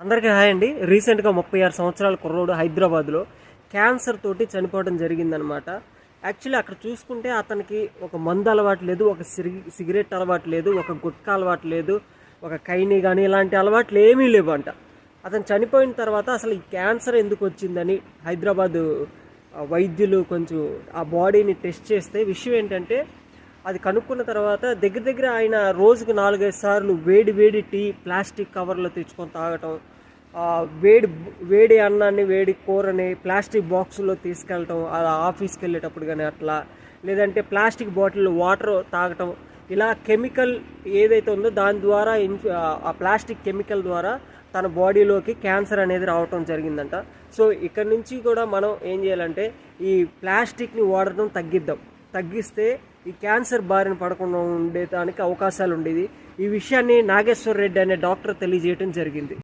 అందరికీ హాయ్ అండి. రీసెంట్గా 36 సంవత్సరాల కుర్రోడు హైదరాబాద్లో క్యాన్సర్ తోటి చనిపోవడం జరిగిందనమాట. యాక్చువల్లీ అక్కడ చూసుకుంటే అతనికి ఒక మందు అలవాటు లేదు, ఒక సిగరెట్ అలవాటు లేదు, ఒక గుట్కా అలవాటు లేదు, ఒక కైని కానీ ఇలాంటి అలవాట్లు ఏమీ లేవు అంట. అతను చనిపోయిన తర్వాత అసలు ఈ క్యాన్సర్ ఎందుకు వచ్చిందని హైదరాబాదు వైద్యులు కొంచెం ఆ బాడీని టెస్ట్ చేస్తే విషయం ఏంటంటే, అది కనుక్కున్న తర్వాత దగ్గర దగ్గర ఆయన రోజుకు 4-5 సార్లు వేడి వేడి టీ ప్లాస్టిక్ కవర్లో తెచ్చుకొని తాగటం, వేడి వేడి అన్నాన్ని వేడి కూరని ప్లాస్టిక్ బాక్సుల్లో తీసుకెళ్ళటం, అలా ఆఫీస్కి వెళ్ళేటప్పుడు కానీ అట్లా, లేదంటే ప్లాస్టిక్ బాటిల్లో వాటర్ తాగటం, ఇలా కెమికల్ ఏదైతే ఉందో దాని ద్వారా ఆ ప్లాస్టిక్ కెమికల్ ద్వారా తన బాడీలోకి క్యాన్సర్ అనేది రావటం జరిగిందంట. సో ఇక్కడ నుంచి కూడా మనం ఏం చేయాలంటే ఈ ప్లాస్టిక్ని వాడటం తగ్గిస్తే ఈ క్యాన్సర్ బారిన పడకుండా ఉండేదానికి అవకాశాలు ఉండేది. ఈ విషయాన్ని నాగేశ్వర్ రెడ్డి అనే డాక్టర్ తెలియజేయడం జరిగింది.